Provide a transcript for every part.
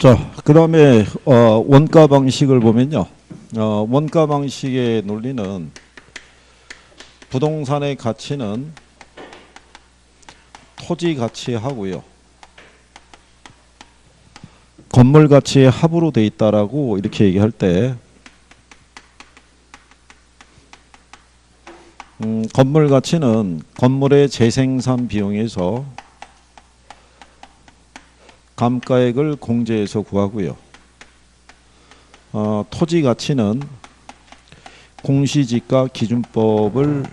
자, 그 다음에 원가 방식을 보면요. 원가 방식의 논리는 부동산의 가치는 토지 가치하고요. 건물 가치의 합으로 돼 있다라고 이렇게 얘기할 때 건물 가치는 건물의 재생산 비용에서 감가액을 공제해서 구하고요. 토지 가치는 공시지가 기준법을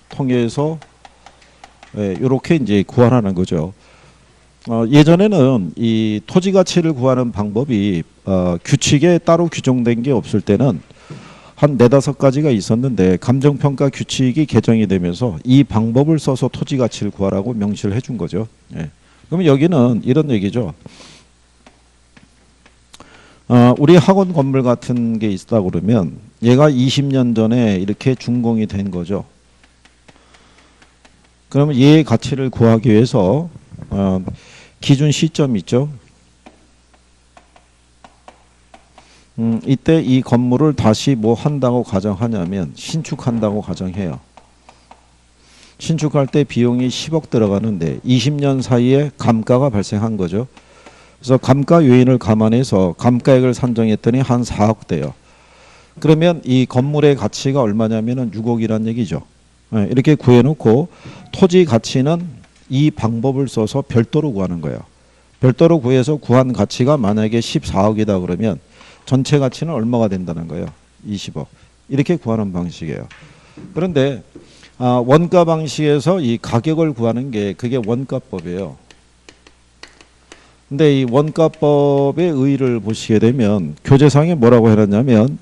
통해서 이렇게 이제 구하라는 거죠. 예전에는 이 토지 가치를 구하는 방법이 규칙에 따로 규정된 게 없을 때는 한 4-5가지가 있었는데 감정평가 규칙이 개정이 되면서 이 방법을 써서 토지 가치를 구하라고 명시를 해준 거죠. 그러면 여기는 이런 얘기죠. 우리 학원 건물 같은 게 있다 그러면 얘가 20년 전에 이렇게 준공이 된 거죠. 그러면 얘의 가치를 구하기 위해서 기준 시점 있죠. 이때 이 건물을 다시 뭐 한다고 가정하냐면 신축한다고 가정해요. 신축할 때 비용이 10억 들어가는데 20년 사이에 감가가 발생한 거죠. 그래서 감가 요인을 감안해서 감가액을 산정했더니 한 4억 돼요. 그러면 이 건물의 가치가 얼마냐면은 6억이란 얘기죠. 이렇게 구해놓고 토지 가치는 이 방법을 써서 별도로 구하는 거예요. 별도로 구해서 구한 가치가 만약에 14억이다 그러면 전체 가치는 얼마가 된다는 거예요. 20억. 이렇게 구하는 방식이에요. 그런데 원가 방식에서 이 가격을 구하는 게 그게 원가법이에요. 근데 이 원가법의 의의를 보시게 되면 교재상에 뭐라고 해놨냐면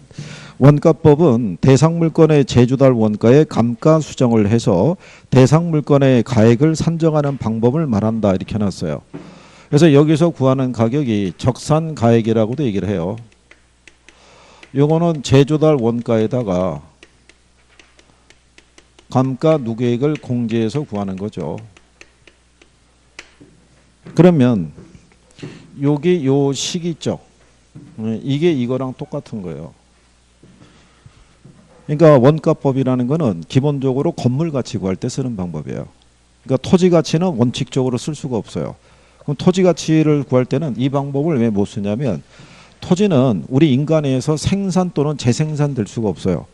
원가법은 대상 물건의 제조달 원가에 감가 수정을 해서 대상 물건의 가액을 산정하는 방법을 말한다 이렇게 해놨어요. 그래서 여기서 구하는 가격이 적산 가액이라고도 얘기를 해요. 요거는 제조달 원가에다가 감가 누계액을 공제해서 구하는 거죠. 그러면 여기 요 식 있죠. 이게 이거랑 똑같은 거예요. 그러니까 원가법이라는 거는 기본적으로 건물 가치 구할 때 쓰는 방법이에요. 그러니까 토지 가치는 원칙적으로 쓸 수가 없어요. 그럼 토지 가치를 구할 때는 이 방법을 왜 못 쓰냐면 토지는 우리 인간에서 생산 또는 재생산 될 수가 없어요.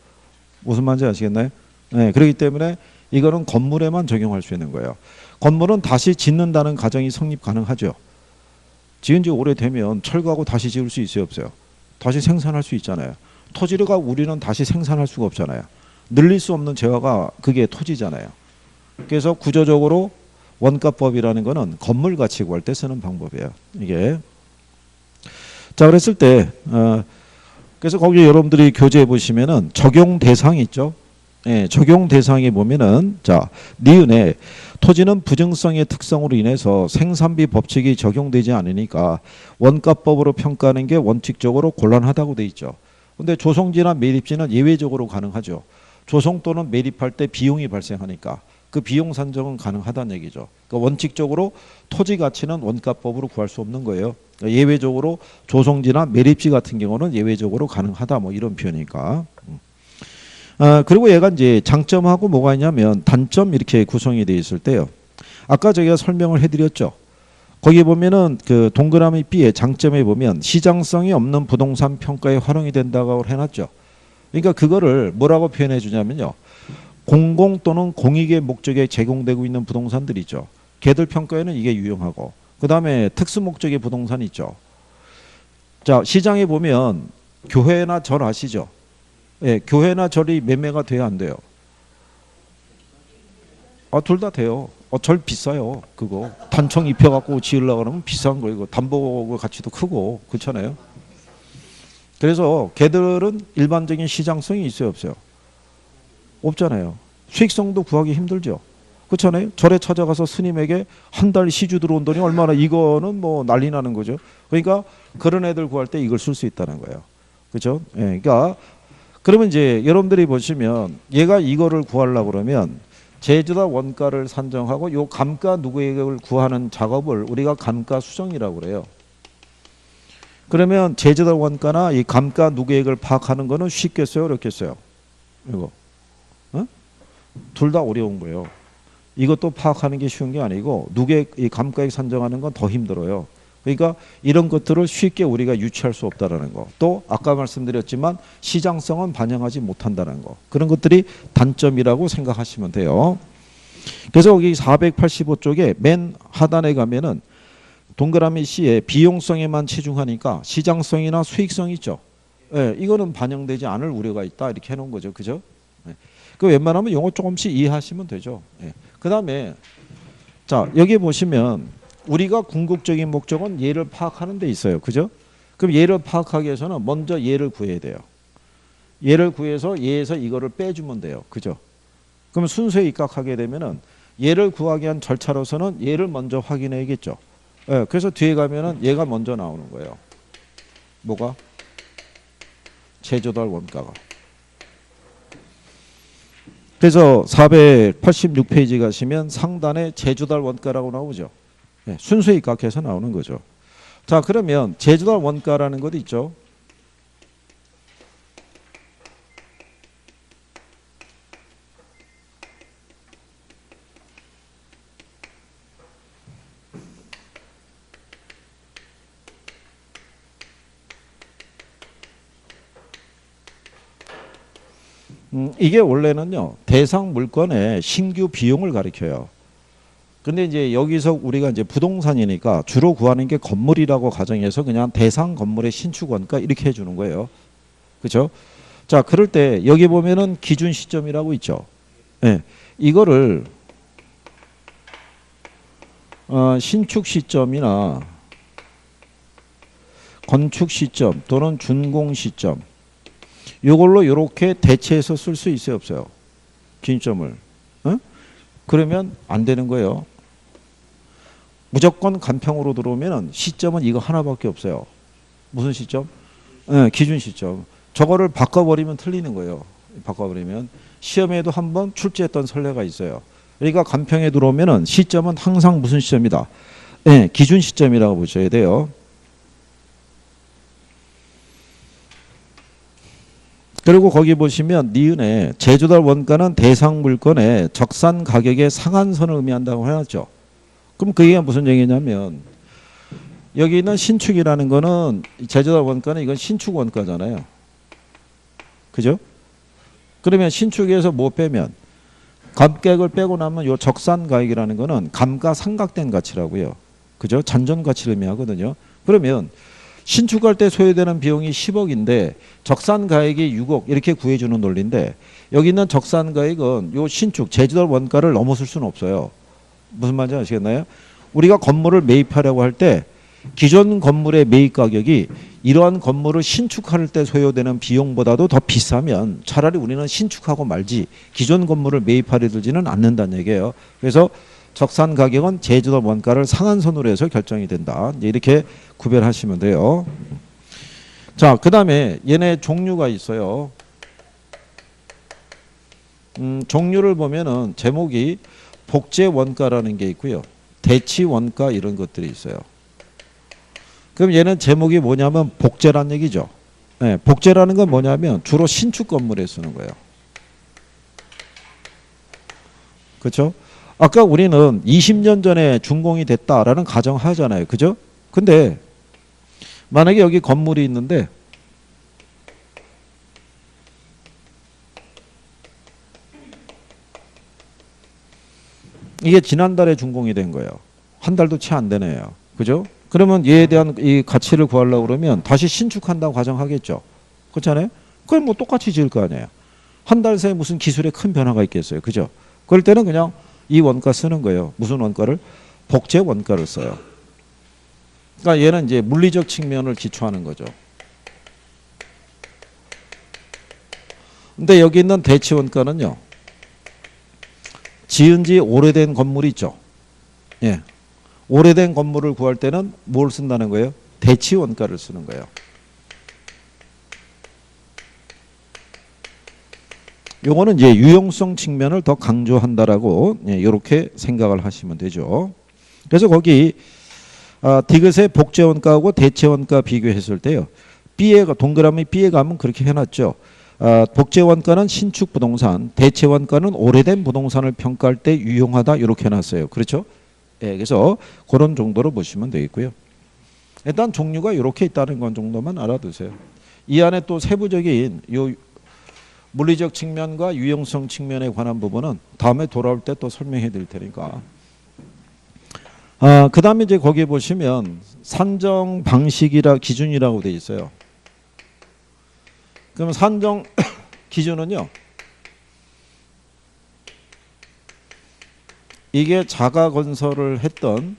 무슨 말인지 아시겠나요? 네, 그렇기 때문에 이거는 건물에만 적용할 수 있는 거예요. 건물은 다시 짓는다는 가정이 성립 가능하죠. 지은 지 오래되면 철거하고 다시 지을 수 있어요, 없어요? 다시 생산할 수 있잖아요. 토지가 우리는 다시 생산할 수가 없잖아요. 늘릴 수 없는 재화가 그게 토지잖아요. 그래서 구조적으로 원가법이라는 거는 건물 가치 구할 때 쓰는 방법이에요. 이게. 자, 그랬을 때 그래서 거기 여러분들이 교재에 보시면은 적용 대상이 있죠. 예, 적용 대상에 보면은 자, 니은에 토지는 부증성의 특성으로 인해서 생산비 법칙이 적용되지 않으니까 원가법으로 평가하는 게 원칙적으로 곤란하다고 돼 있죠. 근데 조성지나 매립지는 예외적으로 가능하죠. 조성 또는 매립할 때 비용이 발생하니까 그 비용 산정은 가능하다는 얘기죠. 그러니까 원칙적으로 토지 가치는 원가법으로 구할 수 없는 거예요. 그러니까 예외적으로 조성지나 매립지 같은 경우는 예외적으로 가능하다 뭐 이런 표현이니까. 그리고 얘가 이제 장점하고 뭐가 있냐면 단점 이렇게 구성이 되어 있을 때요. 아까 저희가 설명을 해드렸죠. 거기 보면은 그 동그라미 B의 장점에 보면 시장성이 없는 부동산 평가에 활용이 된다고 해놨죠. 그러니까 그거를 뭐라고 표현해 주냐면요. 공공 또는 공익의 목적에 제공되고 있는 부동산들 있죠. 걔들 평가에는 이게 유용하고 그 다음에 특수 목적의 부동산 있죠. 자, 시장에 보면 교회나 절 아시죠? 예, 교회나 절이 매매가 돼야 안 돼요? 둘 다 돼요. 절 비싸요. 그거 단청 입혀갖고 지으려고 그러면 비싼 거 이거 담보 가치도 크고 그렇잖아요. 그래서 걔들은 일반적인 시장성이 있어요, 없어요? 없잖아요. 수익성도 구하기 힘들죠. 그렇잖아요. 절에 찾아가서 스님에게 한 달 시주 들어온 돈이 얼마나 이거는 뭐 난리 나는 거죠. 그러니까 그런 애들 구할 때 이걸 쓸 수 있다는 거예요. 그렇죠? 예, 그러니까 그러면 이제 여러분들이 보시면 얘가 이거를 구하려고 그러면 제조다 원가를 산정하고 요 감가 누구에게 구하는 작업을 우리가 감가 수정이라고 그래요. 그러면 제조달 원가나 이 감가 누계액을 파악하는 거는 쉽겠어요, 어렵겠어요? 이거 둘 다 어려운 거예요. 이것도 파악하는 게 쉬운 게 아니고 누계액, 이 감가액 산정하는 건 더 힘들어요. 그러니까 이런 것들을 쉽게 우리가 유추할 수 없다라는 거. 또 아까 말씀드렸지만 시장성은 반영하지 못한다는 거. 그런 것들이 단점이라고 생각하시면 돼요. 그래서 여기 485쪽에 맨 하단에 가면은 동그라미 C에 비용성에만 치중하니까 시장성이나 수익성 있죠. 예, 이거는 반영되지 않을 우려가 있다 이렇게 해놓은 거죠, 그죠? 예. 그 웬만하면 용어 조금씩 이해하시면 되죠. 예. 그 다음에 자 여기 보시면 우리가 궁극적인 목적은 얘를 파악하는 데 있어요, 그죠? 그럼 얘를 파악하기 위해서는 먼저 얘를 구해야 돼요. 얘를 구해서 얘에서 이거를 빼주면 돼요, 그죠? 그럼 순서에 입각하게 되면은 얘를 구하기 위한 절차로서는 얘를 먼저 확인해야겠죠. 예, 그래서 뒤에 가면은 얘가 먼저 나오는 거예요. 뭐가? 제조달 원가가. 그래서 486페이지 가시면 상단에 제조달 원가라고 나오죠. 예, 순수에 입각해서 나오는 거죠. 자, 그러면 제조달 원가라는 것도 있죠. 이게 원래는요 대상 물건의 신규 비용을 가리켜요. 근데 이제 여기서 우리가 이제 부동산이니까 주로 구하는 게 건물이라고 가정해서 그냥 대상 건물의 신축 원가 이렇게 해주는 거예요. 그렇죠? 자, 그럴 때 여기 보면은 기준 시점이라고 있죠. 예, 이거를 신축 시점이나 건축 시점 또는 준공 시점 이걸로 이렇게 대체해서 쓸 수 있어요, 없어요? 기준점을. 그러면 안 되는 거예요. 무조건 간평으로 들어오면 시점은 이거 하나밖에 없어요. 무슨 시점? 기준 시점. 저거를 바꿔버리면 틀리는 거예요. 바꿔버리면 시험에도 한번 출제했던 선례가 있어요. 그러니까 간평에 들어오면 시점은 항상 무슨 시점이다? 기준 시점이라고 보셔야 돼요. 그리고 거기 보시면 니은에 제조달 원가는 대상 물건의 적산 가격의 상한선을 의미한다고 해놨죠. 그럼 그게 무슨 얘기냐면 여기 있는 신축이라는 거는 제조달 원가는 이건 신축 원가잖아요. 그죠? 그러면 신축에서 뭐 빼면 감가액을 빼고 나면 요 적산 가격이라는 거는 감가상각된 가치라고요. 그죠? 잔존 가치를 의미하거든요. 그러면 신축할 때 소요되는 비용이 10억인데 적산 가액이 6억 이렇게 구해주는 논리인데 여기 있는 적산 가액은 요 신축 제조달 원가를 넘어설 수는 없어요. 무슨 말인지 아시겠나요? 우리가 건물을 매입하려고 할 때 기존 건물의 매입 가격이 이러한 건물을 신축할 때 소요되는 비용보다도 더 비싸면 차라리 우리는 신축하고 말지 기존 건물을 매입하려 들지는 않는다는 얘기예요. 그래서 적산 가격은 제조달 원가를 상한선으로 해서 결정이 된다. 이렇게 구별하시면 돼요. 자, 그 다음에 얘네 종류가 있어요. 종류를 보면은 제목이 복제 원가라는 게 있고요. 대치 원가 이런 것들이 있어요. 그럼 얘는 제목이 뭐냐면 복제란 얘기죠. 네, 복제라는 건 뭐냐면 주로 신축 건물에 쓰는 거예요. 그렇죠? 아까 우리는 20년 전에 준공이 됐다라는 가정하잖아요. 그죠? 근데 만약에 여기 건물이 있는데 이게 지난달에 준공이 된 거예요. 한 달도 채 안 되네요. 그죠? 그러면 얘에 대한 이 가치를 구하려고 그러면 다시 신축한다고 가정하겠죠. 그렇잖아요? 그럼 뭐 똑같이 지을 거 아니에요. 한 달 새에 무슨 기술에 큰 변화가 있겠어요. 그죠? 그럴 때는 그냥 이 원가 쓰는 거예요. 무슨 원가를? 복제 원가를 써요. 그러니까 얘는 이제 물리적 측면을 기초하는 거죠. 근데 여기 있는 대치 원가는요. 지은 지 오래된 건물이 있죠. 예. 오래된 건물을 구할 때는 뭘 쓴다는 거예요? 대치 원가를 쓰는 거예요. 요거는 이제 유용성 측면을 더 강조한다라고 이렇게 생각을 하시면 되죠. 그래서 거기 디귿의 복제원가하고 대체원가 비교했을 때요. B에 동그라미 B에 가면 그렇게 해놨죠. 복제원가는 신축 부동산, 대체원가는 오래된 부동산을 평가할 때 유용하다 이렇게 해놨어요. 그렇죠? 예, 그래서 그런 정도로 보시면 되겠고요. 일단 종류가 이렇게 있다는 건 정도만 알아두세요. 이 안에 또 세부적인 요 물리적 측면과 유용성 측면에 관한 부분은 다음에 돌아올 때 또 설명해 드릴 테니까. 그 다음에 이제 거기에 보시면 산정 방식이라 기준이라고 되어 있어요. 그러면 산정 기준은요. 이게 자가 건설을 했던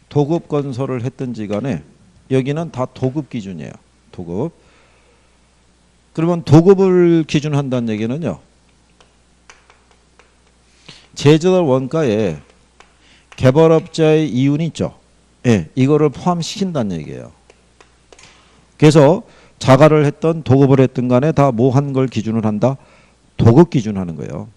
도급 건설을 했든지 간에 여기는 다 도급 기준이에요. 도급. 그러면 도급을 기준한다는 얘기는요. 제조달 원가에 개발업자의 이윤이 있죠. 예, 이거를 포함시킨다는 얘기예요. 그래서 자가를 했던 도급을 했든 간에 다 뭐 한 걸 기준을 한다? 도급 기준하는 거예요.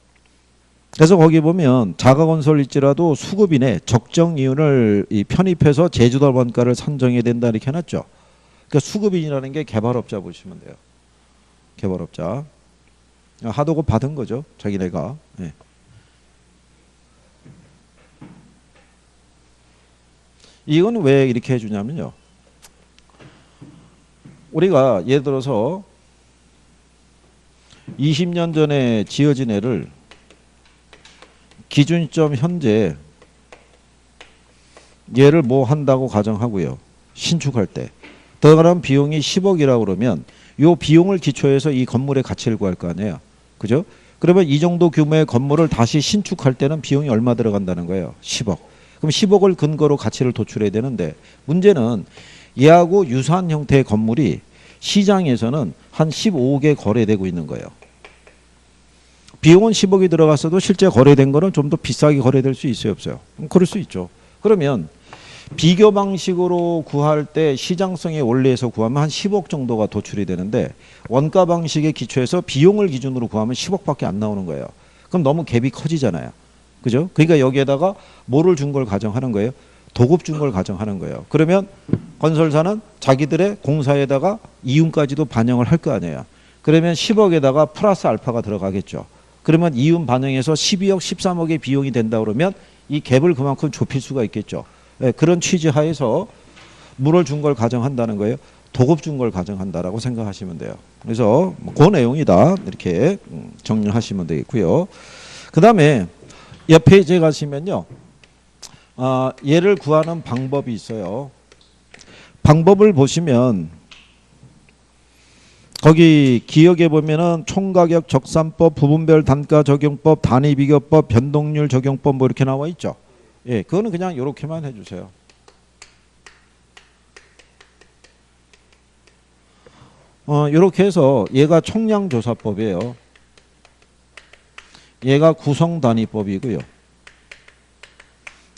그래서 거기 보면 자가건설일지라도 수급 이내 적정 이윤을 편입해서 제조달 원가를 산정해야 된다 이렇게 해놨죠. 그러니까 수급인이라는 게 개발업자 보시면 돼요. 개발업자. 하도급 받은 거죠. 자기네가. 예. 이건 왜 이렇게 해주냐면요. 우리가 예를 들어서 20년 전에 지어진 애를 기준점 현재 얘를 뭐 한다고 가정하고요. 신축할 때. 들어가는 비용이 10억이라고 그러면 요 비용을 기초해서 이 건물의 가치를 구할 거 아니에요. 그죠? 그러면 이 정도 규모의 건물을 다시 신축할 때는 비용이 얼마 들어간다는 거예요. 10억. 그럼 10억을 근거로 가치를 도출해야 되는데 문제는 얘하고 유사한 형태의 건물이 시장에서는 한 15억에 거래되고 있는 거예요. 비용은 10억이 들어갔어도 실제 거래된 거는 좀 더 비싸게 거래될 수 있어요, 없어요? 그럴 수 있죠. 그러면 비교 방식으로 구할 때 시장성의 원리에서 구하면 한 10억 정도가 도출이 되는데 원가 방식에 기초해서 비용을 기준으로 구하면 10억밖에 안 나오는 거예요. 그럼 너무 갭이 커지잖아요. 그죠? 그러니까 여기에다가 뭐를 준 걸 가정하는 거예요? 도급 준 걸 가정하는 거예요. 그러면 건설사는 자기들의 공사에다가 이윤까지도 반영을 할 거 아니에요. 그러면 10억에다가 플러스 알파가 들어가겠죠. 그러면 이윤 반영해서 12억, 13억의 비용이 된다 그러면 이 갭을 그만큼 좁힐 수가 있겠죠. 네, 그런 취지 하에서 물을 준 걸 가정한다는 거예요. 도급 준 걸 가정한다라고 생각하시면 돼요. 그래서 그 내용이다 이렇게 정리를 하시면 되겠고요. 그 다음에 옆에 이제 가시면요. 얘를 구하는 방법이 있어요. 방법을 보시면 거기 기역에 보면은 총가격 적산법, 부분별 단가 적용법, 단위 비교법, 변동률 적용법 뭐 이렇게 나와 있죠. 예, 그거는 그냥 이렇게만 해주세요. 이렇게 해서 얘가 총량조사법이에요. 얘가 구성단위법이고요.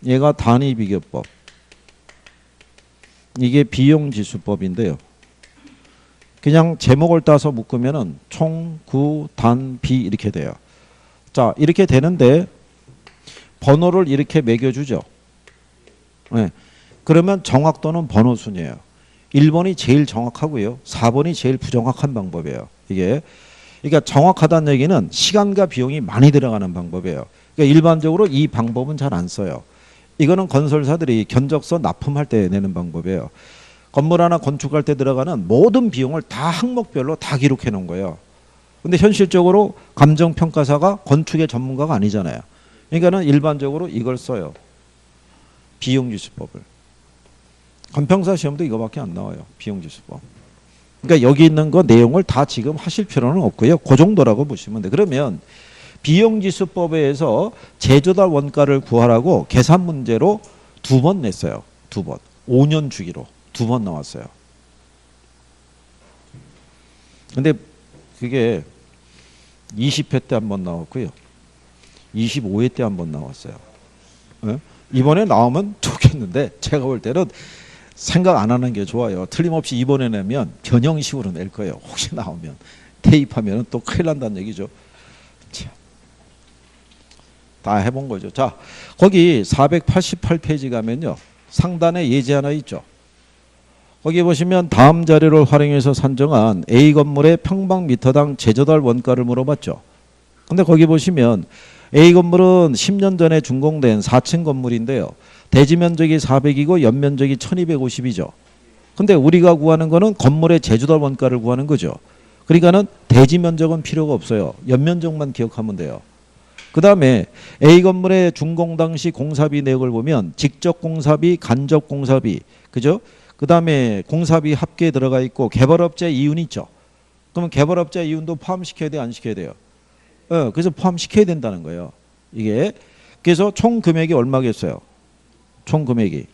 얘가 단위비교법. 이게 비용지수법인데요. 그냥 제목을 따서 묶으면은 총, 구, 단, 비 이렇게 돼요. 자, 이렇게 되는데 번호를 이렇게 매겨주죠. 네. 그러면 정확도는 번호 순이에요. 1번이 제일 정확하고요. 4번이 제일 부정확한 방법이에요. 이게. 그러니까 정확하다는 얘기는 시간과 비용이 많이 들어가는 방법이에요. 그러니까 일반적으로 이 방법은 잘 안 써요. 이거는 건설사들이 견적서 납품할 때 내는 방법이에요. 건물 하나 건축할 때 들어가는 모든 비용을 다 항목별로 다 기록해 놓은 거예요. 근데 현실적으로 감정평가사가 건축의 전문가가 아니잖아요. 그러니까는 일반적으로 이걸 써요. 비용지수법을. 건평사 시험도 이거밖에 안 나와요. 비용지수법. 그러니까 여기 있는 거 내용을 다 지금 하실 필요는 없고요. 그 정도라고 보시면 돼요. 그러면 비용지수법에 의해서 제조달 원가를 구하라고 계산 문제로 2번 냈어요. 2번. 5년 주기로 2번 나왔어요. 근데 그게 20회 때 한 번 나왔고요. 25회 때 한 번 나왔어요. 네? 이번에 나오면 좋겠는데 제가 볼 때는 생각 안 하는 게 좋아요. 틀림없이 이번에 내면 변형식으로 낼 거예요. 혹시 나오면. 대입하면 또 큰일 난다는 얘기죠. 자, 다 해본 거죠. 자, 거기 488페이지 가면요. 상단에 예제 하나 있죠. 거기 보시면 다음 자료를 활용해서 산정한 A 건물의 평방미터당 제조달 원가를 물어봤죠. 근데 거기 보시면 A 건물은 10년 전에 준공된 4층 건물인데요. 대지 면적이 400이고 연면적이 1250이죠. 근데 우리가 구하는 거는 건물의 제조달 원가를 구하는 거죠. 그러니까는 대지 면적은 필요가 없어요. 연면적만 기억하면 돼요. 그 다음에 A 건물의 준공 당시 공사비 내역을 보면 직접 공사비, 간접 공사비, 그죠? 그 다음에 공사비 합계에 들어가 있고 개발업자 이윤 있죠. 그러면 개발업자 이윤도 포함시켜야 돼요, 안 시켜야 돼요? 그래서 포함시켜야 된다는 거예요. 이게 그래서 총 금액이 얼마겠어요? 총 금액이.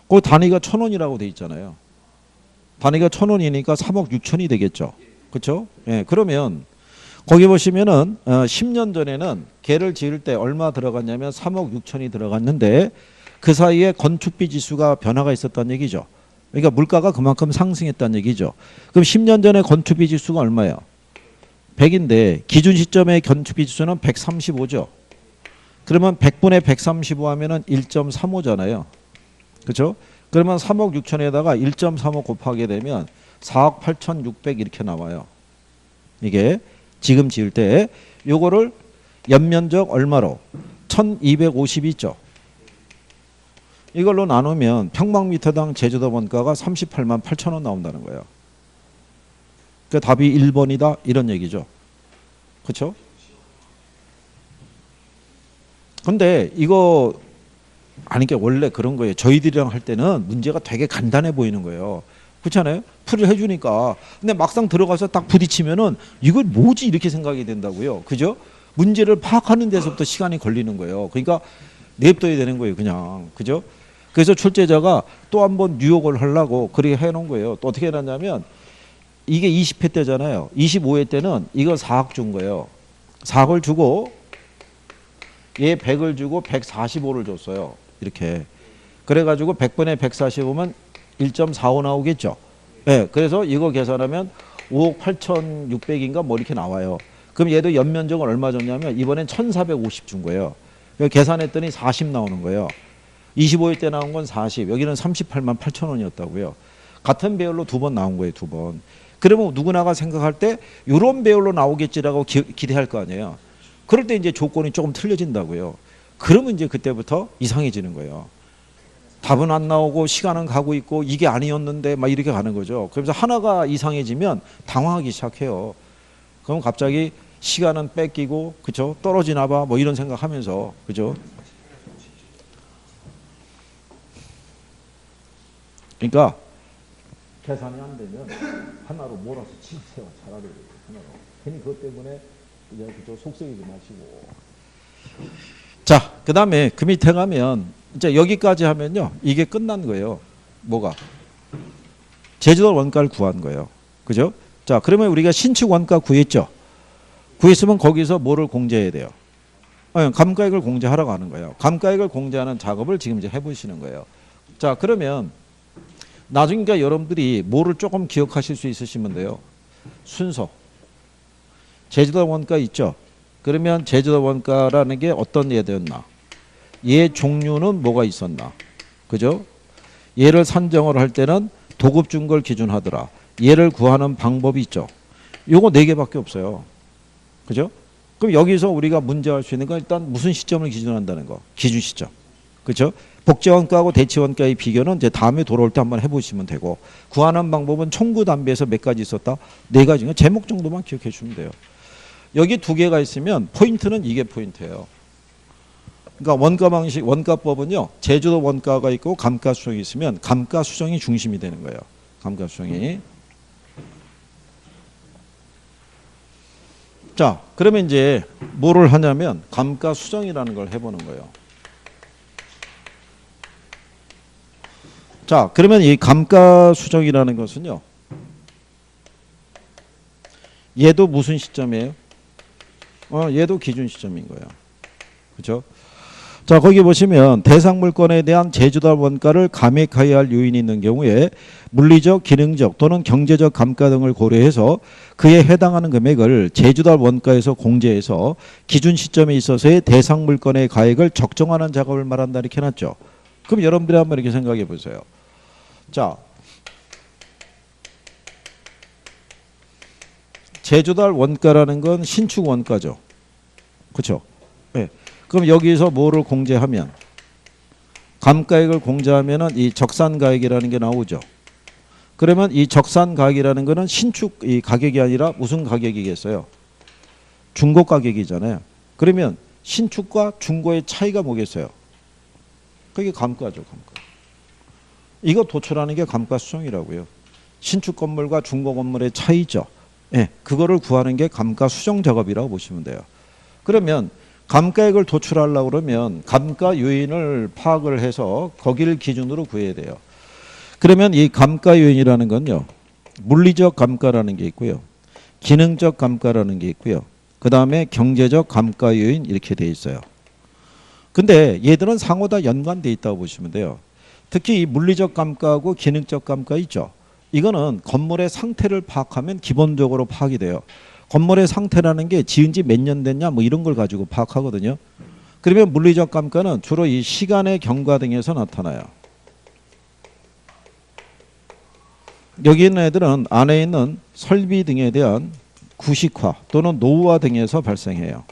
그 단위가 1,000원이라고 돼 있잖아요. 단위가 1,000원이니까 3억 6천이 되겠죠. 그렇죠? 예, 그러면 거기 보시면은 10년 전에는 개를 지을 때 얼마 들어갔냐면 3억 6천이 들어갔는데 그 사이에 건축비 지수가 변화가 있었다는 얘기죠. 그러니까 물가가 그만큼 상승했다는 얘기죠. 그럼 10년 전에 건축비 지수가 얼마예요? 100인데 기준 시점의 건축비 지수는 135죠. 그러면 100분의 135 하면은 1.35잖아요. 그렇죠? 그러면 3억 6천에다가 1.35 곱하게 되면 4억 8,600 이렇게 나와요. 이게 지금 지을 때 요거를 연면적 얼마로? 1250 있죠. 이걸로 나누면 평방미터당 제조도 원가가 38만 8천 원 나온다는 거예요. 그 답이 1번이다 이런 얘기죠. 그렇죠? 근데 이거 아니 게 원래 그런 거예요. 저희들이랑 할 때는 문제가 되게 간단해 보이는 거예요. 그렇잖아요? 풀이를 해주니까. 근데 막상 들어가서 딱 부딪히면은 이걸 뭐지 이렇게 생각이 된다고요. 그죠? 문제를 파악하는 데서부터 시간이 걸리는 거예요. 그러니까 냅둬야 되는 거예요. 그냥. 그죠? 그래서 출제자가 또 한 번 뉴욕을 하려고 그렇게 해놓은 거예요. 또 어떻게 해놨냐면 이게 20회 때잖아요. 25회 때는 이거 4억 준 거예요. 4억을 주고 얘 100을 주고 145를 줬어요. 이렇게. 그래가지고 100분의 145면 1.45 나오겠죠. 네, 그래서 이거 계산하면 5억 8,600인가 뭐 이렇게 나와요. 그럼 얘도 연면적은 얼마 줬냐면 이번엔 1,450 준 거예요. 계산했더니 40 나오는 거예요. 25일 때 나온 건 40, 여기는 38만 8천 원이었다고요. 같은 배열로 두 번 나온 거예요, 두 번. 그러면 누구나가 생각할 때 이런 배열로 나오겠지라고 기대할 거 아니에요. 그럴 때 이제 조건이 조금 틀려진다고요. 그러면 이제 그때부터 이상해지는 거예요. 답은 안 나오고 시간은 가고 있고 이게 아니었는데 막 이렇게 가는 거죠. 그래서 하나가 이상해지면 당황하기 시작해요. 그럼 갑자기 시간은 뺏기고 그죠? 떨어지나 봐 뭐 이런 생각하면서 그죠? 그러니까 계산이 안 되면 하나로 몰아서 치세요. 차라리 하나로. 괜히 그것 때문에 이제 그쪽 속썩이지 마시고. 자, 그 다음에 그 밑에 가면 이제 여기까지 하면요. 이게 끝난 거예요. 뭐가? 제조달 원가를 구한 거예요. 그죠? 자, 그러면 우리가 신축 원가 구했죠. 구했으면 거기서 뭐를 공제해야 돼요? 감가액을 공제하라고 하는 거예요. 감가액을 공제하는 작업을 지금 이제 해보시는 거예요. 자, 그러면 나중에 여러분들이 뭐를 조금 기억하실 수 있으시면 돼요. 순서. 제조달 원가 있죠. 그러면 제조달 원가라는 게 어떤 예였나? 얘 종류는 뭐가 있었나? 그죠? 얘를 산정을 할 때는 도급 준 걸 기준하더라. 얘를 구하는 방법이 있죠. 요거 4개밖에 없어요. 그죠? 그럼 여기서 우리가 문제할 수 있는 건 일단 무슨 시점을 기준한다는 거. 기준 시점. 그죠? 복제원가하고 대치원가의 비교는 이제 다음에 돌아올 때 한번 해보시면 되고, 구하는 방법은 청구 담배에서 몇 가지 있었다? 4가지. 제목 정도만 기억해 주면 돼요. 여기 2개가 있으면 포인트는 이게 포인트예요. 그러니까 원가 방식, 원가법은요, 제조도 원가가 있고 감가수정이 있으면 감가수정이 중심이 되는 거예요. 감가수정이. 자, 그러면 이제 뭐를 하냐면 감가수정이라는 걸 해보는 거예요. 자, 그러면 이 감가수정이라는 것은요, 얘도 무슨 시점이에요? 얘도 기준 시점인 거예요. 그렇죠? 자, 거기 보시면 대상 물건에 대한 제조달 원가를 감액해야 할 요인이 있는 경우에 물리적, 기능적 또는 경제적 감가 등을 고려해서 그에 해당하는 금액을 제조달 원가에서 공제해서 기준 시점에 있어서의 대상 물건의 가액을 적정하는 작업을 말한다 이렇게 해놨죠. 그럼 여러분들이 한번 이렇게 생각해 보세요. 자, 제조달 원가라는 건 신축 원가죠. 그렇죠? 네. 그럼 여기서 뭐를 공제하면 감가액을 공제하면은 이 적산가액이라는 게 나오죠. 그러면 이 적산가액이라는 거는 신축 이 가격이 아니라 무슨 가격이겠어요? 중고 가격이잖아요. 그러면 신축과 중고의 차이가 뭐겠어요? 그게 감가죠, 감가. 이거 도출하는 게 감가 수정이라고요. 신축 건물과 중고 건물의 차이죠. 예, 그거를 구하는 게 감가 수정 작업이라고 보시면 돼요. 그러면 감가액을 도출하려고 그러면 감가 요인을 파악을 해서 거기를 기준으로 구해야 돼요. 그러면 이 감가 요인이라는 건요, 물리적 감가라는 게 있고요, 기능적 감가라는 게 있고요, 그 다음에 경제적 감가 요인 이렇게 돼 있어요. 근데 얘들은 상호 다 연관돼 있다고 보시면 돼요. 특히 이 물리적 감가하고 기능적 감가 있죠. 이거는 건물의 상태를 파악하면 기본적으로 파악이 돼요. 건물의 상태라는 게 지은 지 몇 년 됐냐 뭐 이런 걸 가지고 파악하거든요. 그러면 물리적 감가는 주로 이 시간의 경과 등에서 나타나요. 여기 있는 애들은 안에 있는 설비 등에 대한 구식화 또는 노후화 등에서 발생해요.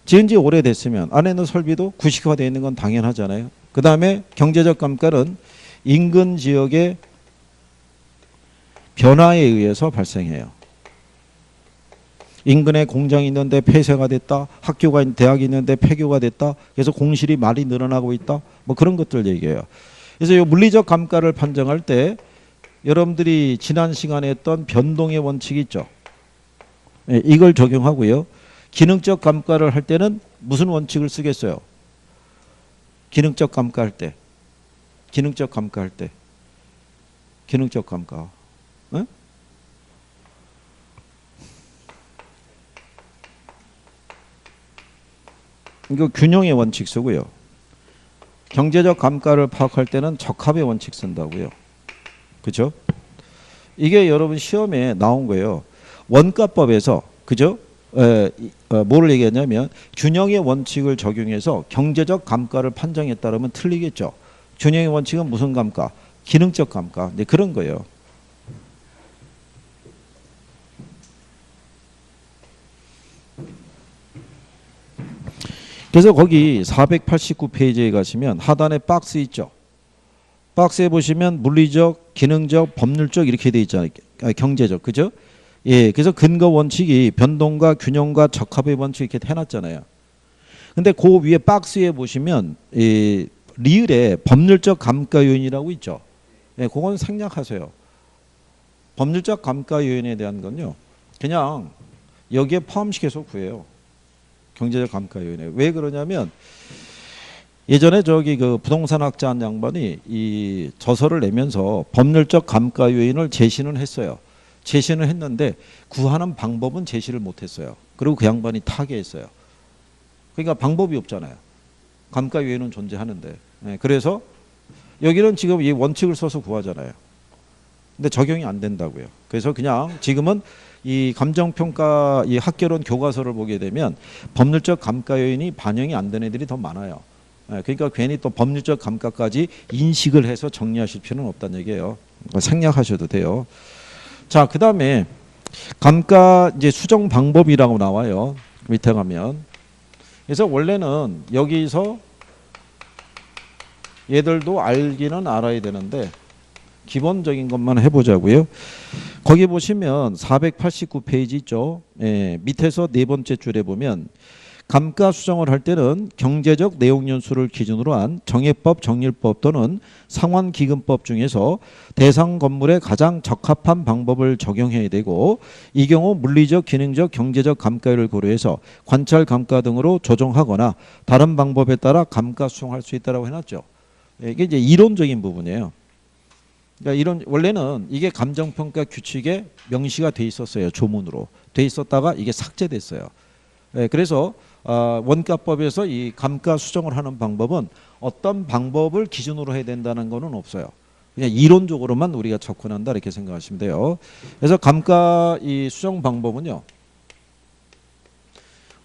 지은 지 오래됐으면 안에 있는 설비도 구식화되어 있는 건 당연하잖아요. 그 다음에 경제적 감가는 인근 지역의 변화에 의해서 발생해요. 인근에 공장이 있는데 폐쇄가 됐다. 학교가 대학이 있는데 폐교가 됐다. 그래서 공실이 많이 늘어나고 있다. 뭐 그런 것들 얘기해요. 그래서 이 물리적 감가를 판정할 때 여러분들이 지난 시간에 했던 변동의 원칙이 있죠. 네, 이걸 적용하고요. 기능적 감가를 할 때는 무슨 원칙을 쓰겠어요? 기능적 감가할 때. 기능적 감가할 때. 기능적 감가. 네? 이거 균형의 원칙 쓰고요. 경제적 감가를 파악할 때는 적합의 원칙 쓴다고요. 그죠? 이게 여러분 시험에 나온 거예요. 원가법에서 그죠? 뭐를 얘기했냐면 균형의 원칙을 적용해서 경제적 감가를 판정했다 그러면 틀리겠죠. 균형의 원칙은 무슨 감가? 기능적 감가. 네, 그런 거예요. 그래서 거기 489페이지에 가시면 하단에 박스 있죠. 박스에 보시면 물리적, 기능적, 법률적 이렇게 돼 있잖아요. 경제적, 그죠? 예, 그래서 근거 원칙이 변동과 균형과 적합의 원칙 이렇게 해놨잖아요. 근데 그 위에 박스에 보시면 이 리을에 법률적 감가 요인이라고 있죠. 예, 그건 생략하세요. 법률적 감가 요인에 대한 건요, 그냥 여기에 포함시켜서 구해요. 경제적 감가 요인에. 왜 그러냐면 예전에 저기 그 부동산 학자 한 양반이 이 저서를 내면서 법률적 감가 요인을 제시는 했어요. 제시는 했는데 구하는 방법은 제시를 못했어요. 그리고 그 양반이 타계했어요. 그러니까 방법이 없잖아요. 감가 요인은 존재하는데. 네, 그래서 여기는 지금 이 원칙을 써서 구하잖아요. 근데 적용이 안 된다고요. 그래서 그냥 지금은 이 감정평가 이 학개론 교과서를 보게 되면 법률적 감가 요인이 반영이 안 되는 애들이 더 많아요. 그러니까 괜히 또 법률적 감가까지 인식을 해서 정리하실 필요는 없다는 얘기예요. 생략하셔도 돼요. 자, 그 다음에 감가 이제 수정 방법이라고 나와요. 밑에 가면. 그래서 원래는 여기서 얘들도 알기는 알아야 되는데 기본적인 것만 해보자고요. 거기 보시면 489페이지 있죠. 예, 밑에서 네 번째 줄에 보면 감가 수정을 할 때는 경제적 내용 연수를 기준으로 한 정액법, 정률법 또는 상환기금법 중에서 대상 건물에 가장 적합한 방법을 적용해야 되고 이 경우 물리적, 기능적, 경제적 감가를 고려해서 관찰 감가 등으로 조정하거나 다른 방법에 따라 감가 수정할 수 있다고 해놨죠. 이게 이제 이론적인 부분이에요. 그러니까 이런 원래는 이게 감정평가 규칙에 명시가 돼 있었어요. 조문으로 돼 있었다가 이게 삭제됐어요. 그래서 원가법에서 이 감가 수정을 하는 방법은 어떤 방법을 기준으로 해야 된다는 거는 없어요. 그냥 이론적으로만 우리가 접근한다 이렇게 생각하시면 돼요. 그래서 감가 이 수정 방법은요.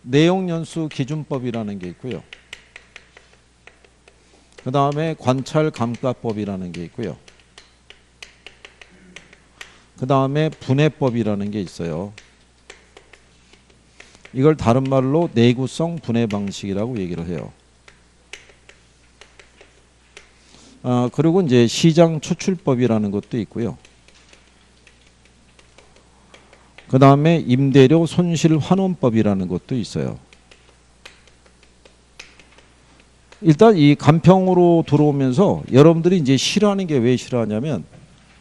내용연수 기준법이라는 게 있고요. 그 다음에 관찰감가법이라는 게 있고요. 그 다음에 분해법이라는 게 있어요. 이걸 다른 말로 내구성 분해 방식이라고 얘기를 해요. 그리고 이제 시장 추출법이라는 것도 있고요. 그 다음에 임대료 손실 환원법이라는 것도 있어요. 일단 이 간평으로 들어오면서 여러분들이 이제 싫어하는 게 왜 싫어하냐면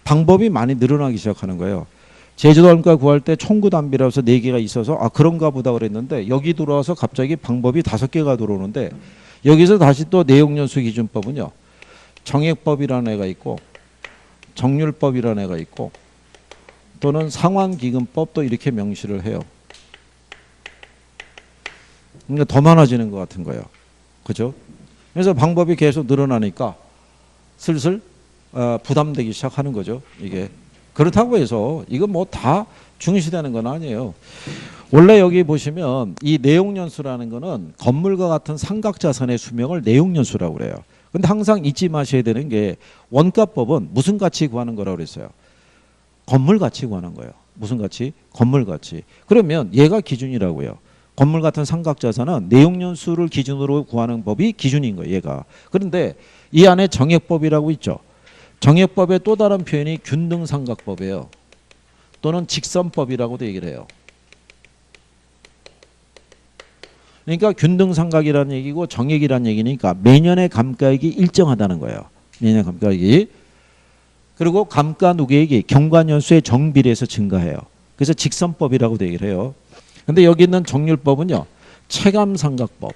방법이 많이 늘어나기 시작하는 거예요. 제주도 원가 구할 때 청구담비라서 4개가 있어서 그런가 보다 그랬는데 여기 들어와서 갑자기 방법이 5개가 들어오는데 여기서 다시 또 내용연수 기준법은요. 정액법이라는 애가 있고 정률법이라는 애가 있고 또는 상환기금법도 이렇게 명시를 해요. 그러니까 더 많아지는 것 같은 거예요. 그죠? 그래서 방법이 계속 늘어나니까 슬슬 부담되기 시작하는 거죠. 이게 그렇다고 해서 이거 뭐 다 중시되는 건 아니에요. 원래 여기 보시면 이 내용연수라는 거는 건물과 같은 삼각자산의 수명을 내용연수라고 그래요. 근데 항상 잊지 마셔야 되는 게 원가법은 무슨 가치 구하는 거라고 그랬어요? 건물 가치 구하는 거예요. 무슨 가치? 건물 가치. 그러면 얘가 기준이라고요. 건물 같은 삼각자산은 내용연수를 기준으로 구하는 법이 기준인 거예요. 얘가. 그런데 이 안에 정액법이라고 있죠. 정액법의 또 다른 표현이 균등삼각법이에요. 또는 직선법이라고도 얘기를 해요. 그러니까 균등삼각이라는 얘기고 정액이라는 얘기니까 매년의 감가액이 일정하다는 거예요. 매년 감가액이. 그리고 감가 누계액이 경과년수의 정비례해서 증가해요. 그래서 직선법이라고도 얘기를 해요. 근데 여기 있는 정률법은요. 체감삼각법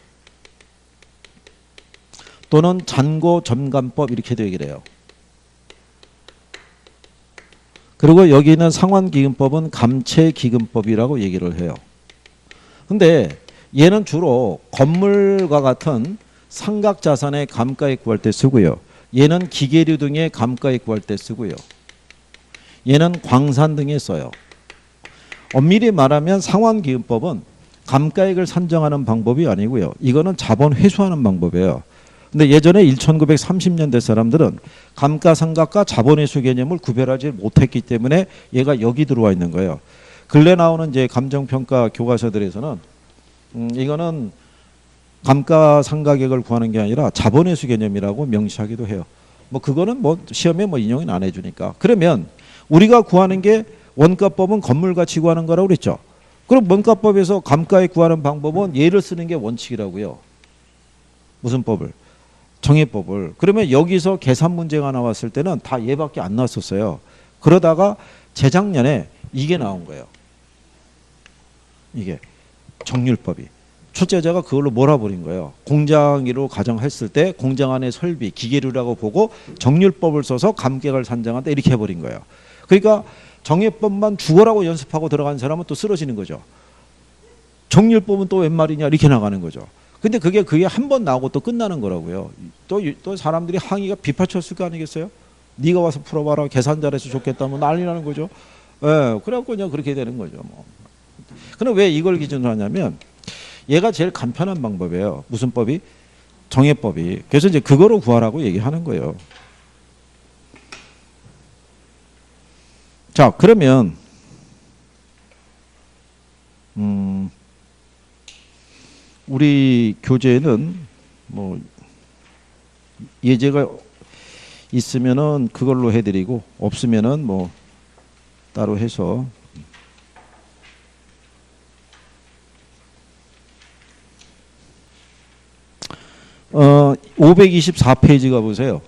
또는 잔고점감법 이렇게도 얘기를 해요. 그리고 여기 있는 상환기금법은 감채기금법이라고 얘기를 해요. 근데 얘는 주로 건물과 같은 삼각자산의 감가액 구할 때 쓰고요. 얘는 기계류 등의 감가액 구할 때 쓰고요. 얘는 광산 등에 써요. 엄밀히 말하면 상환기금법은 감가액을 산정하는 방법이 아니고요. 이거는 자본 회수하는 방법이에요. 근데 예전에 1930년대 사람들은 감가상각과 자본회수 개념을 구별하지 못했기 때문에 얘가 여기 들어와 있는 거예요. 근래 나오는 이제 감정평가 교과서들에서는 이거는 감가상각액을 구하는 게 아니라 자본회수 개념이라고 명시하기도 해요. 뭐 그거는 뭐 시험에 뭐 인용은 안 해주니까. 그러면 우리가 구하는 게 원가법은 건물가치 구하는 거라고 그랬죠. 그럼 원가법에서 감가액 구하는 방법은 얘를 쓰는 게 원칙이라고요. 무슨 법을? 정액법을. 그러면 여기서 계산 문제가 나왔을 때는 다 얘밖에 안 나왔었어요. 그러다가 재작년에 이게 나온 거예요. 이게 정률법이. 출제자가 그걸로 몰아버린 거예요. 공장으로 가정했을 때 공장 안의 설비, 기계류라고 보고 정률법을 써서 감가액을 산정한다 이렇게 해버린 거예요. 그러니까 정액법만 죽어라고 연습하고 들어간 사람은 또 쓰러지는 거죠. 정률법은 또 웬 말이냐 이렇게 나가는 거죠. 근데 그게 한 번 나오고 또 끝나는 거라고요. 또 사람들이 항의가 비파쳤을 거 아니겠어요? 네가 와서 풀어봐라. 계산 잘해서 좋겠다면 난리 나는 거죠. 예, 그래갖고 그냥 그렇게 되는 거죠. 뭐. 그럼 왜 이걸 기준으로 하냐면 얘가 제일 간편한 방법이에요. 무슨 법이? 정액법이. 그래서 이제 그거로 구하라고 얘기하는 거예요. 자, 그러면 우리 교재는 뭐 예제가 있으면은 그걸로 해드리고 없으면은 뭐 따로 해서 524페이지가 보세요.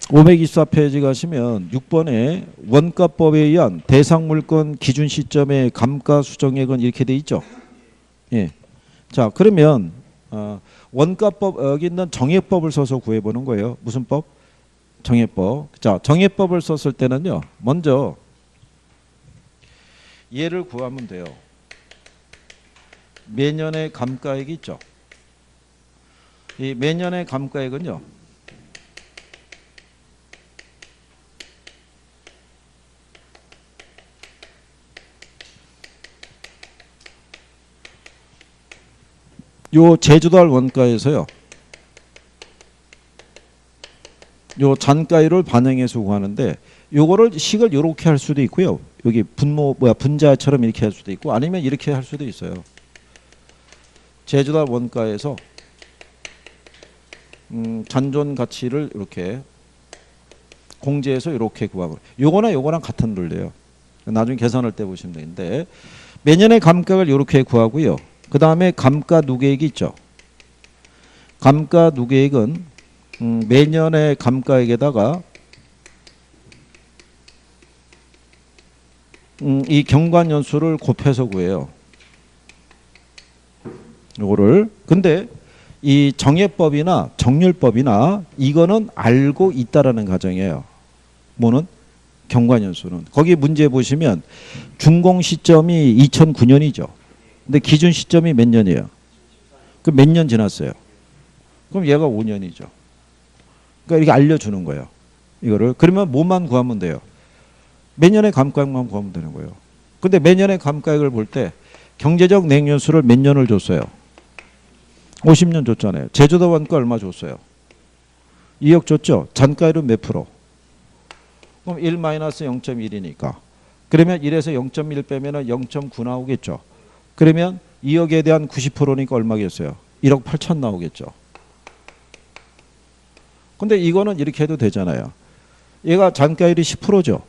(524페이지) 가시면 6번에 원가법에 의한 대상물건 기준 시점의 감가 수정액은 이렇게 돼 있죠. 예. 자, 그러면 원가법 여기 있는 정액법을 써서 구해보는 거예요. 무슨 법? 정액법. 자, 정액법을 썼을 때는요. 먼저 얘를 구하면 돼요. 매년의 감가액이 있죠. 이 매년의 감가액은요. 요 제주달 원가에서요. 요 잔가율을 반영해서 구하는데 요거를 식을 요렇게 할 수도 있고요. 여기 분자처럼 이렇게 할 수도 있고 아니면 이렇게 할 수도 있어요. 제주달 원가에서 잔존 가치를 이렇게 공제해서 이렇게 구하고 요거나 요거랑 같은 논리예요. 나중에 계산할 때 보시면 되는데 매년의 감가를 이렇게 구하고요. 그 다음에 감가 누계액이 있죠. 감가 누계액은 매년의 감가액에다가 이 경관연수를 곱해서 구해요. 요거를. 근데 이 정예법이나 정률법이나 이거는 알고 있다라는 가정이에요. 뭐는? 경관연수는. 거기 문제 보시면 준공 시점이 2009년이죠. 근데 기준 시점이 몇 년이에요? 그 몇 년 지났어요? 그럼 얘가 5년이죠. 그러니까 이렇게 알려주는 거예요. 이거를. 그러면 뭐만 구하면 돼요? 매년의 감가액만 구하면 되는 거예요. 근데 매년의 감가액을 볼 때 경제적 냉연수를 몇 년을 줬어요? 50년 줬잖아요. 제주도 원가 얼마 줬어요? 2억 줬죠? 잔가율은 몇 프로? 그럼 1-0.1이니까. 그러면 1에서 0.1 빼면 0.9 나오겠죠. 그러면 2억에 대한 90%니까 얼마겠어요? 1억 8천 나오겠죠. 근데 이거는 이렇게 해도 되잖아요. 얘가 잔가율이 10%죠.